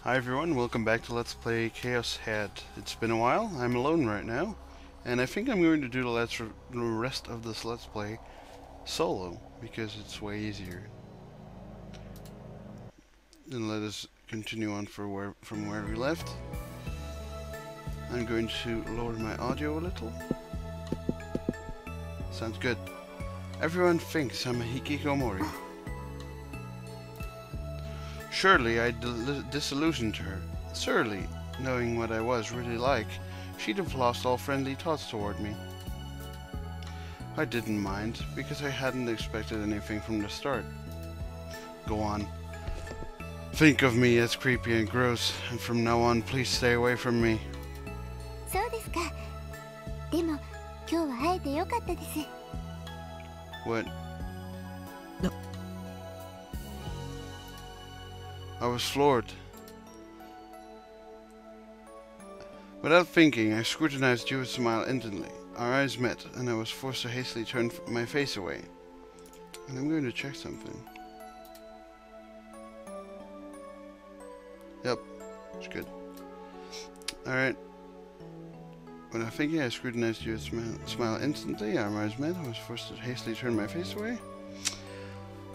Hi everyone, welcome back to Let's Play ChäoS. It's been a while, I'm alone right now, and I think I'm going to do the rest of this Let's Play solo, because it's way easier. Then let us continue on from where we left. I'm going to lower my audio a little. Sounds good. Everyone thinks I'm a hikikomori. Surely I disillusioned her. Surely, knowing what I was really like, she'd have lost all friendly thoughts toward me. I didn't mind, because I hadn't expected anything from the start. Go on. Think of me as creepy and gross, and from now on, please stay away from me. そうですか。でも、今日は会えてよかったです。What? I was floored. Without thinking, I scrutinized Yuua's smile instantly. Our eyes met, and I was forced to hastily turn my face away. And I'm going to check something. Yep, it's good. Alright. Without thinking, I scrutinized Yuua's smile instantly. Our eyes met, I was forced to hastily turn my face away.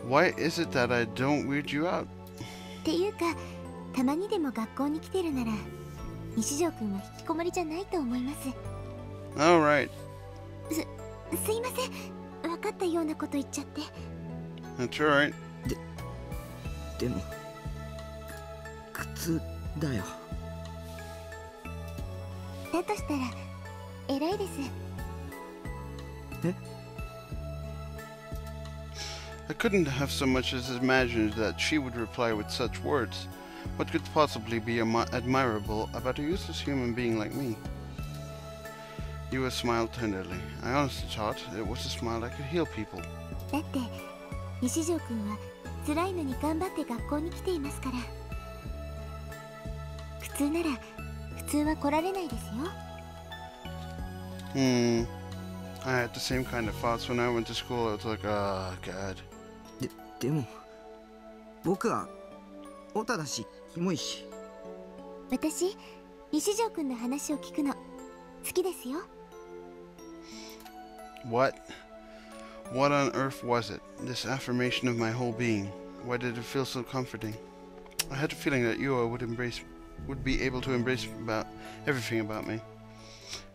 Why is it that I don't weird you out? っていうか、たまにでも学校に来てるなら、西条くんは引きこもりじゃないと思います。Alright. すいません。分かったようなこと言っちゃって。That's alright. でも靴だよ。だとしたら偉いです。え？ I couldn't have so much as imagined that she would reply with such words. What could possibly be admirable about a useless human being like me? Yuua smiled tenderly. I honestly thought it was a smile that could heal people. だって西条くんは辛いのに頑張って学校に来ていますから。普通なら普通は来られないですよ。I had the same kind of thoughts when I went to school. I was like, oh god. でも僕はオタだしキモいし。私西条くんの話を聞くの好きですよ。What? What on earth was it? This affirmation of my whole being. Why did it feel so comforting? I had the feeling that Yuua would be able to embrace everything about me.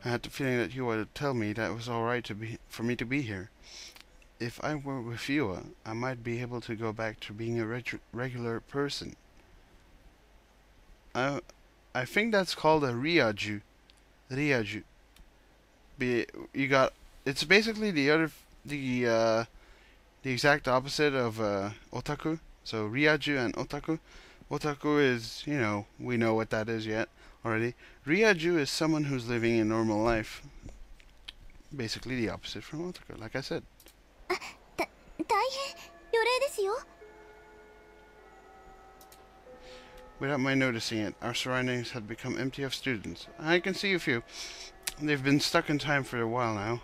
I had the feeling that Yuua would tell me that it was alright for me to be here. If I were with Yuua, I might be able to go back to being a regular person. I think that's called a ryaju. Ryaju. It's basically the exact opposite of otaku. So ryaju and otaku. Otaku is, we know what that is yet already. Ryaju is someone who's living a normal life. Basically the opposite from otaku, like I said. 大変予例ですよ。Without my noticing it, our surroundings had become empty of students. I can see a few. They've been stuck in time for a while now.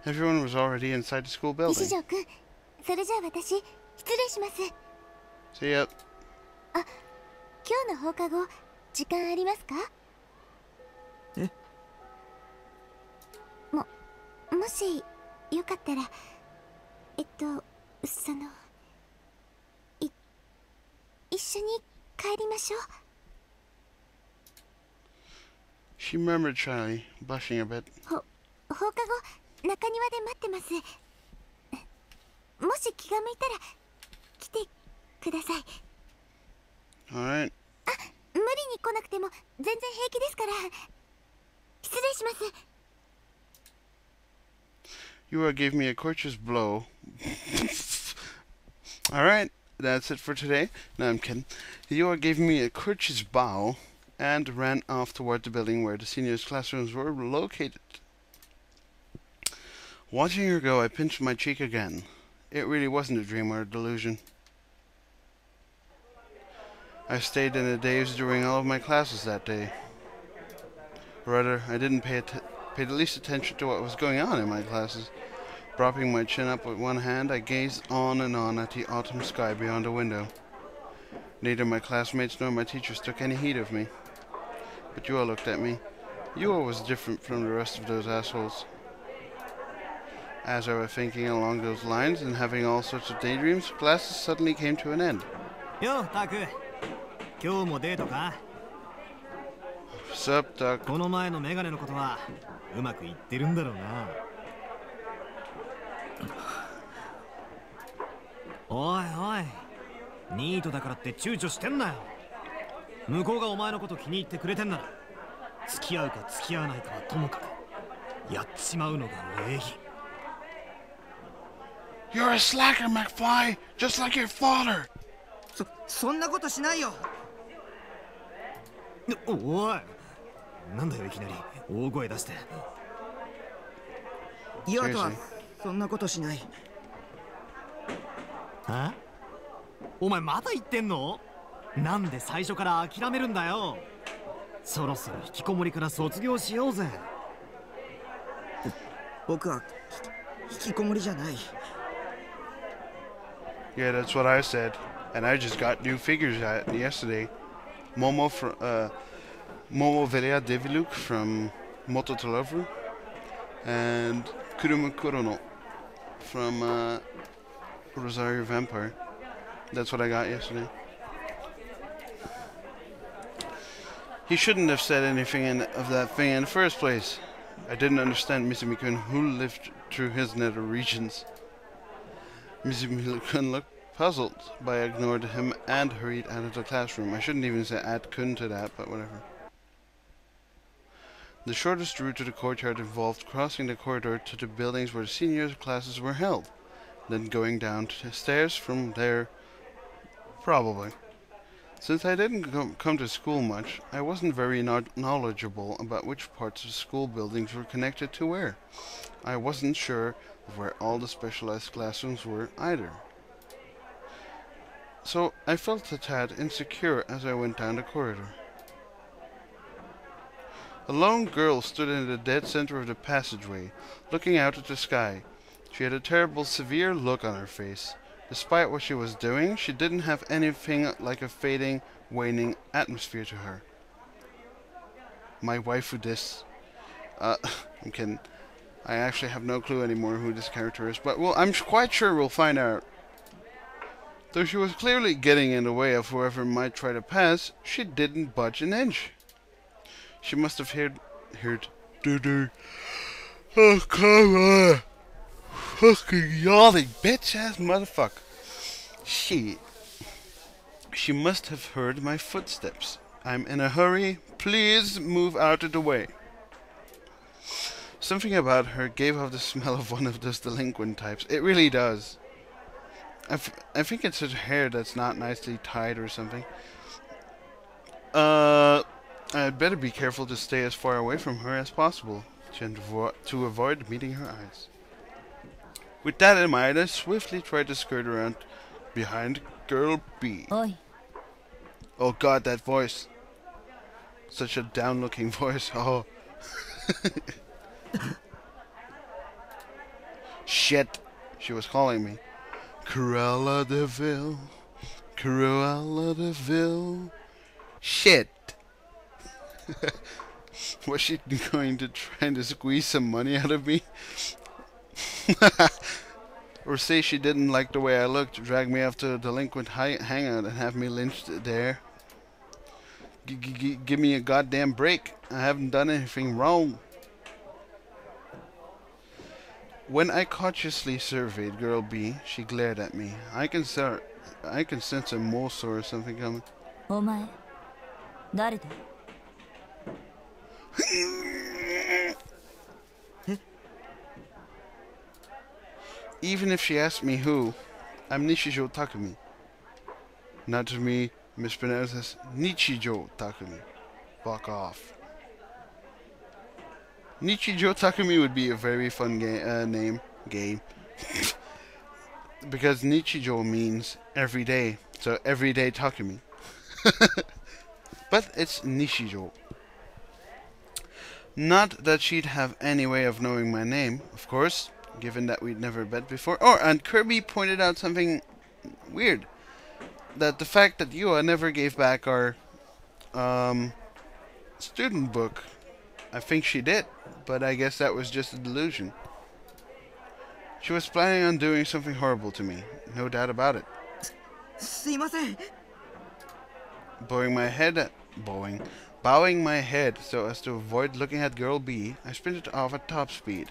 Everyone was already inside the school building. 西条くん、それじゃあ私失礼します。See ya. あ、今日の放課後時間ありますか？え？もしよかったら一緒に帰りましょう。She murmured shyly, blushing a bit. 放課後中庭で待ってます。もし気が向いたら来てください。Alright. あ、無理に来なくても全然平気ですから。失礼します。Yuua gave me a courteous blow. Alright, that's it for today. No, I'm kidding. Yuua gave me a courteous bow and ran off toward the building where the seniors' classrooms were located. Watching her go, I pinched my cheek again. It really wasn't a dream or a delusion. I stayed in a daze during all of my classes that day. Rather, I didn't pay the least attention to what was going on in my classes. Propping my chin up with one hand, I gazed on and on at the autumn sky beyond the window. Neither my classmates nor my teachers took any heed of me. But Yuua looked at me. Yuua was different from the rest of those assholes. As I was thinking along those lines and having all sorts of daydreams, classes suddenly came to an end. Yo, Taku. 今日もデートか? What's up, Doc? この前のメガネのことはうまくいってるんだろうな。おいおい、ニートだからって躊躇してんなよ。向こうがお前のこと気に入ってくれてんなら、付き合うか付き合わないかはともかく、やっちまうのが礼儀。You're a slacker, McFly! Just like your father! そんなことしないよ。おい、なんだよいきなり大声出して。ユアとはそんなことしない。は？お前まだ言ってんの？なんで最初から諦めるんだよ。そろそろ引きこもりから卒業しようぜ。僕は引きこもりじゃない。Yeah, that's what I said. And I just got new figures yesterday. Momo Velia Deviluk from Moto to Lover. And Kuruma Kurono from Rosario Vampire. That's what I got yesterday. He shouldn't have said anything of that thing in the first place. I didn't understand Mizumi-kun, who lived through his nether regions. Mizumi-kun looked puzzled, but I ignored him and hurried out of the classroom. I shouldn't even say add kun to that, but whatever. The shortest route to the courtyard involved crossing the corridor to the buildings where the senior classes were held, then going down the stairs from there, probably. Since I didn't come to school much, I wasn't very knowledgeable about which parts of the school buildings were connected to where. I wasn't sure of where all the specialized classrooms were either. So I felt a tad insecure as I went down the corridor. A lone girl stood in the dead center of the passageway, looking out at the sky. She had a terrible, severe look on her face. Despite what she was doing, she didn't have anything like a fading, waning atmosphere to her. My waifu this. I'm kidding. I actually have no clue anymore who this character is, but well, I'm quite sure we'll find out. Though she was clearly getting in the way of whoever might try to pass, she didn't budge an inch. She must have heard doo-doo. Oh, come on. Fucking yawning bitch-ass motherfucker. She must have heard my footsteps. I'm in a hurry. Please move out of the way. Something about her gave off the smell of one of those delinquent types. It really does. I think it's her hair that's not nicely tied or something. I'd better be careful to stay as far away from her as possible to avoid meeting her eyes. With that in mind, I swiftly tried to skirt around behind Girl B. Oi. Oh god, that voice. Such a down-looking voice. Oh. Shit. She was calling me. Cruella de Vil. Cruella de Vil. Shit. Was she going to try to squeeze some money out of me? Or say she didn't like the way I looked, drag me off to a delinquent hangout and have me lynched there? Give me a goddamn break. I haven't done anything wrong. When I cautiously surveyed Girl B, she glared at me. I can sense a morsel or something coming. お前誰だ? Even if she asked me who, I'm Nichijo Takumi. Not to me, mispronounced as Nichijo Takumi. Fuck off. Nichijo Takumi would be a very fun name. Because Nichijo means everyday, so everyday Takumi. But it's Nichijo. Not that she'd have any way of knowing my name, of course, given that we'd never met before. Oh, and Kirby pointed out something weird. that the fact that Yuua never gave back our student book. I think she did, but I guess that was just a delusion. She was planning on doing something horrible to me, no doubt about it. すいません。 Bowing my head so as to avoid looking at girl B, I sprinted off at top speed.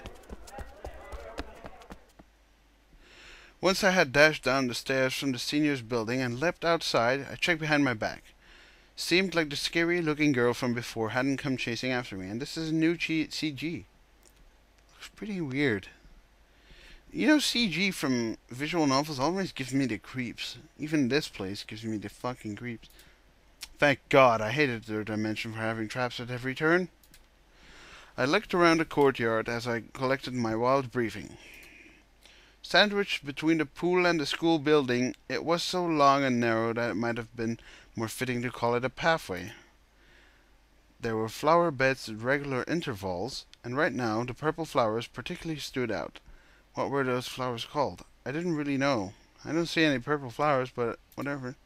Once I had dashed down the stairs from the seniors' building and leapt outside, I checked behind my back. Seemed like the scary-looking girl from before hadn't come chasing after me, and this is a new CG. Looks pretty weird. You know, CG from visual novels always gives me the creeps. Even this place gives me the fucking creeps. Thank God, I hated their dimension for having traps at every turn. I looked around the courtyard as I collected my wild briefing. Sandwiched between the pool and the school building, it was so long and narrow that it might have been more fitting to call it a pathway. There were flower beds at regular intervals, and right now the purple flowers particularly stood out. What were those flowers called? I didn't really know. I don't see any purple flowers, but whatever.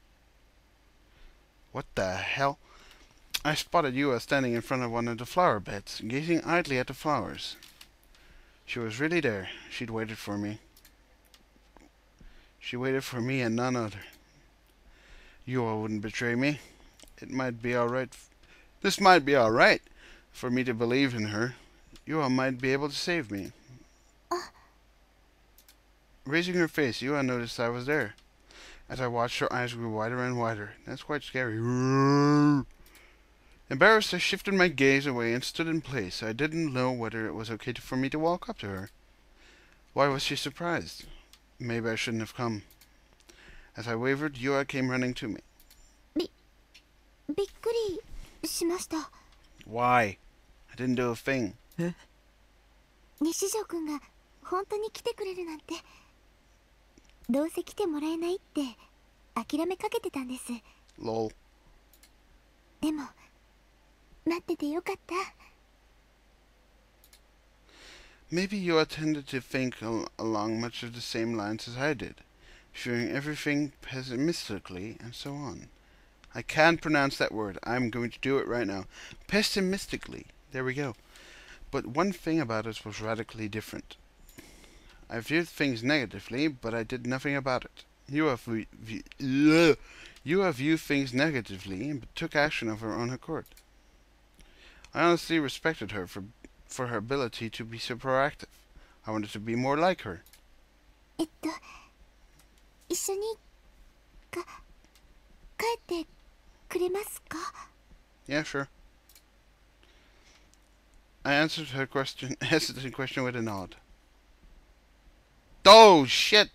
What the hell? I spotted Yuua standing in front of one of the flower beds, gazing idly at the flowers. She was really there. She'd waited for me. She waited for me and none other. Yuua wouldn't betray me. It might be alright. This might be alright for me to believe in her. Yuua might be able to save me. Raising her face, Yuua noticed I was there. As I watched, her eyes grew wider and wider. That's quite scary. Embarrassed, I shifted my gaze away and stood in place. I didn't know whether it was okay for me to walk up to her. Why was she surprised? Maybe I shouldn't have come. As I wavered, Yuua came running to me. びっくりしました。 Why? I didn't do a thing. 西条くんが本当に来てくれるなんて。どうせ来てもらえないって諦めかけてたんです。 Lol. でも待っててよかった。 Maybe Yuua tended to think along much of the same lines as I did, viewing everything pessimistically and so on. I can't pronounce that word. I'm going to do it right now. Pessimistically. There we go. But one thing about us was radically different. I viewed things negatively, but I did nothing about it. Yuua viewed things negatively, but took action of her own accord. I honestly respected her for her ability to be so proactive. I wanted to be more like her. 一緒に帰ってくれますか? Yeah, sure. I answered her hesitant question with a nod. Oh, shit!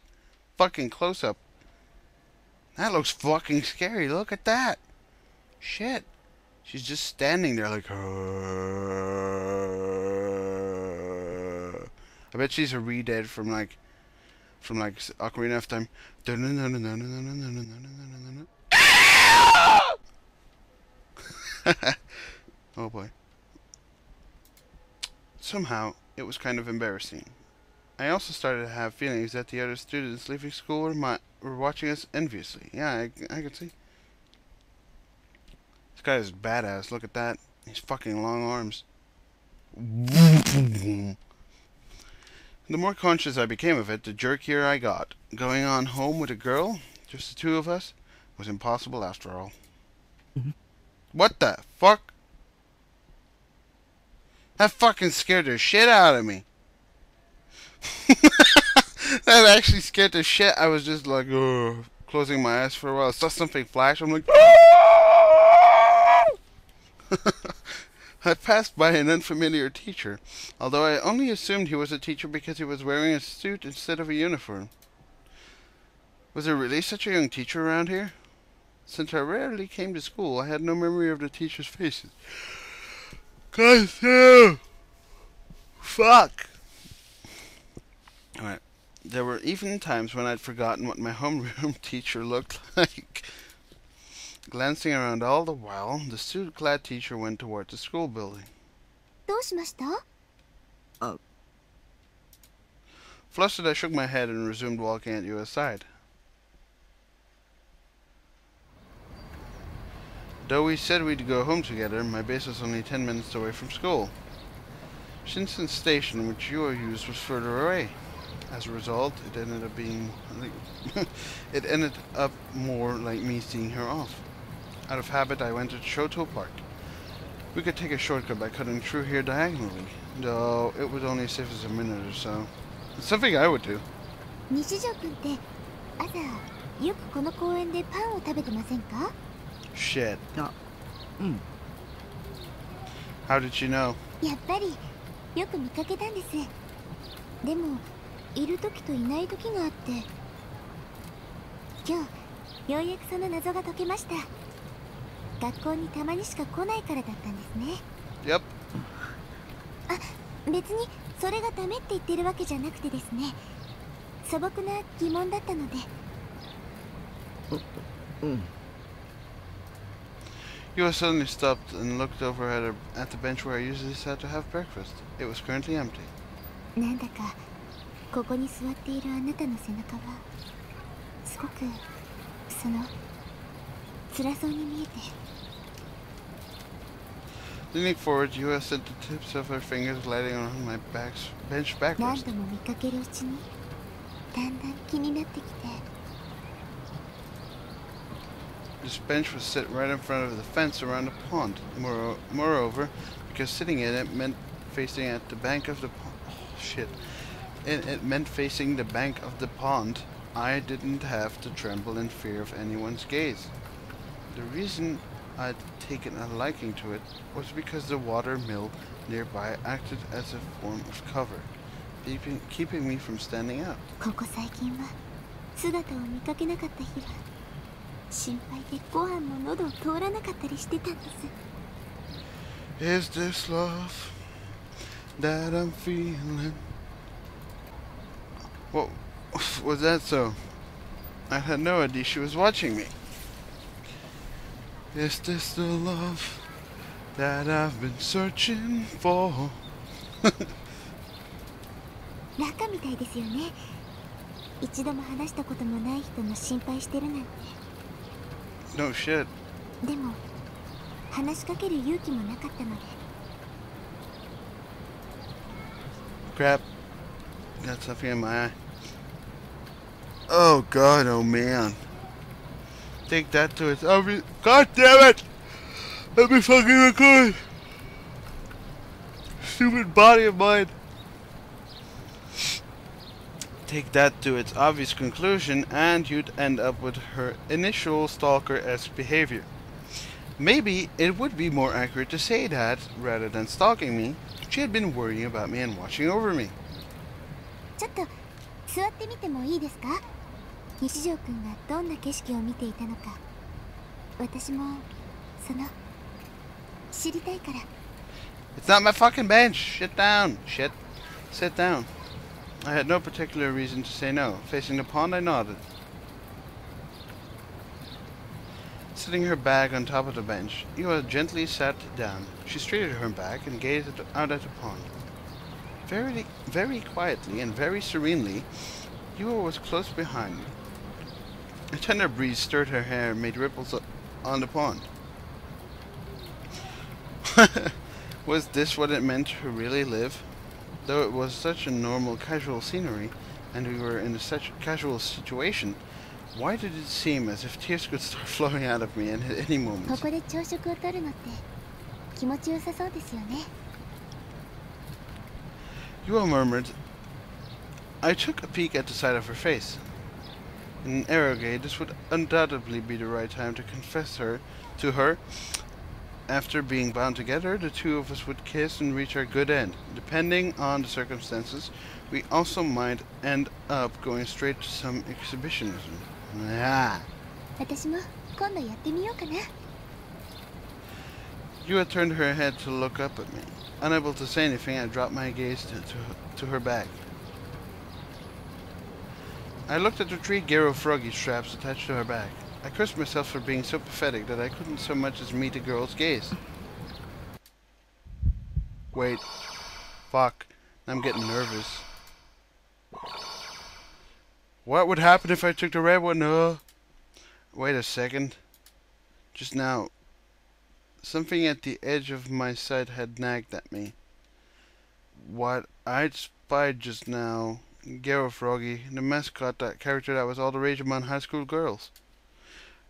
Fucking close-up. That looks fucking scary. Look at that. Shit. She's just standing there like... I bet she's a re-dead from Ocarina of Time. Oh boy. Somehow, it was kind of embarrassing. I also started to have feelings that the other students leaving school were watching us enviously. Yeah, I could see. This guy is badass. Look at that. He's fucking long arms. The more conscious I became of it, the jerkier I got. Going on home with a girl, just the two of us, was impossible after all. What the fuck? That fucking scared the shit out of me. That actually scared the shit. I was just like, ugh, closing my eyes for a while. I saw something flash. I'm like, I passed by an unfamiliar teacher, although I only assumed he was a teacher because he was wearing a suit instead of a uniform. Was there really such a young teacher around here? Since I rarely came to school, I had no memory of the teachers' faces. God damn! Fuck! Alright. There were even times when I'd forgotten what my homeroom teacher looked like. Glancing around all the while, the suit-clad teacher went toward the school building. どうしました? Flustered, I shook my head and resumed walking at Yuua's side. Though we said we'd go home together, my base was only 10 minutes away from school. Shinson's station, which Yuua used, was further away. As a result, it ended up being it ended up more like me seeing her off. Out of habit, I went to Shoto Park. We could take a shortcut by cutting through here diagonally, though it would only save us a minute or so. It's something I would do. 西条くんって朝よくこの公園でパンを食べてませんか？ Shit. あ、うん。 How did you know? やっぱりよく見かけたんです。でもいる時といない時があって、今日ようやくその謎が解けました。学校にたまにしか来ないからだったんですね。 Yep. あ、別にそれがダメって言ってるわけじゃなくてですね。素朴な疑問だったので。うん。 Yuua suddenly stopped and looked over at the bench where I usually sat to have breakfast. It was currently empty. なんだかここに座っているあなたの背中はすごく辛そうに見えて。 Leaning forward, Yuua sent the tips of her fingers gliding along my bench 何 backwards. 度も見かけるうちにだんだん気になってきて。 This bench was set right in front of the fence around the pond. Moreover, because sitting in it meant facing at the bank of the it meant facing the bank of the pond, I didn't have to tremble in fear of anyone's gaze. The reason I'd taken a liking to it was because the water mill nearby acted as a form of cover, keeping me from standing out. ここ最近は姿を見かけなかった日は心配でご飯も喉を通らなかったりしてたんです。 Is this love that I'm feeling? What was that so? I had no idea she was watching me. Is this the love that I've been searching for? ラカみたいですよね。一度も話したこともない人の心配してるなんて。 No shit. でも話しかける勇気もなかったので。 Crap. Got something in my eye. Oh god, oh man. Take that to its obvious. God damn it! Let me fucking record! Stupid body of mine. Take that to its obvious conclusion, and you'd end up with her initial stalker-esque behavior. Maybe it would be more accurate to say that, rather than stalking me, she had been worrying about me and watching over me. ちょっと座ってみてもいいですか？西条くんがどんな景色を見ていたのか、私も知りたいから。 It's not my fucking bench! Sit down! Shit. Sit down. I had no particular reason to say no. Facing the pond, I nodded. Sitting her bag on top of the bench, Yuua gently sat down. She straightened her back and gazed out at the pond. Very quietly and very serenely, Yuua was close behind me. A tender breeze stirred her hair and made ripples on the pond. Was this what it meant to really live? Though it was such a normal, casual scenery, and we were in such a casual situation, why did it seem as if tears could start flowing out of me at any こ moment? こで朝食をとるのって気持ちよさそうですよね。 Yuua murmured. I took a peek at the side of her face. In an arrogate, this would undoubtedly be the right time to confess to her. After being bound together, the two of us would kiss and reach our good end. Depending on the circumstances, we also might end up going straight to some exhibitionism. Ah. 私も今度やってみようかな。 Yuua turned her head to look up at me. Unable to say anything, I dropped my gaze to her bag. I looked at the 3 Gero froggy straps attached to her bag. I cursed myself for being so pathetic that I couldn't so much as meet a girl's gaze. Wait. Fuck. I'm getting nervous. What would happen if I took the red one? Wait a second. Just now, Something at the edge of my sight had nagged at me. What I'd spied just now, Garo Froggy, the mascot, that character that was all the rage among high school girls.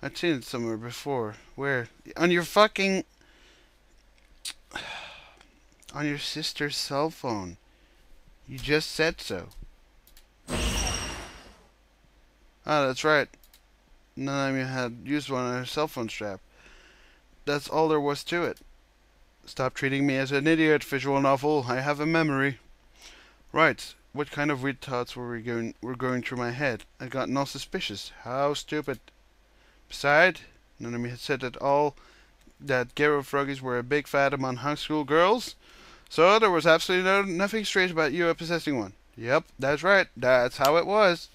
I'd seen it somewhere before. Where? On your fucking... on your sister's cell phone. You just said so. Ah, that's right. Nanami had used one on her cell phone strap. That's all there was to it. Stop treating me as an idiot, visual novel. I have a memory. Right. What kind of weird thoughts were going through my head? I'd gotten all suspicious. How stupid. Besides, Nanami had said that Garo Froggies were a big fad among high school girls. So there was absolutely nothing strange about Yuua possessing one. Yep, that's right. That's how it was.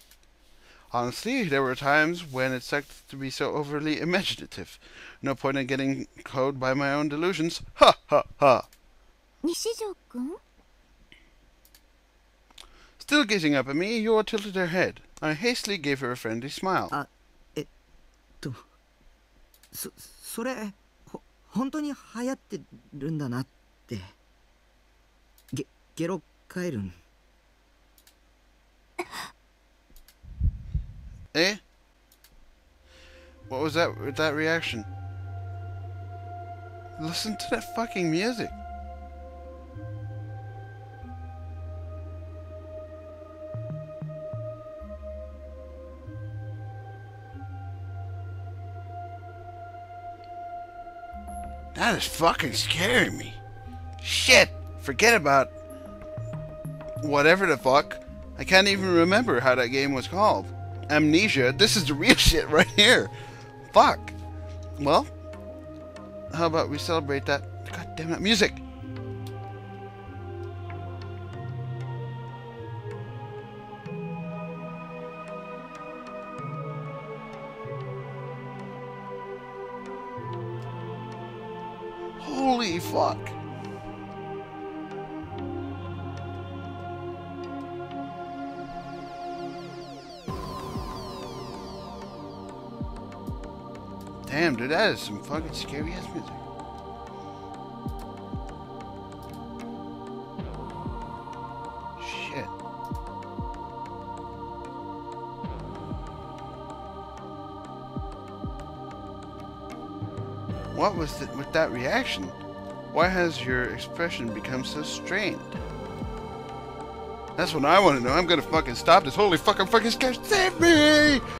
Honestly, there were times when it sucked to be so overly imaginative. No point in getting cowed by my own delusions. Ha ha ha. Nishijo-kun? Still gazing up at me, Yuua tilted her head. I hastily gave her a friendly smile. それ本当に流行ってるんだなって。ゲロカエルン。Eh? What was that with that reaction? Listen to that fucking music. That is fucking scaring me. Shit! Forget about whatever the fuck. I can't even remember how that game was called. Amnesia. This is the real shit right here. Fuck. Well, how about we celebrate that? God damn it, music. Holy fuck. Damn, dude, that is some fucking scary ass music. Shit. What was it with that reaction? Why has your expression become so strained? That's what I want to know. I'm gonna fucking stop this. Holy fucking scare. Save me!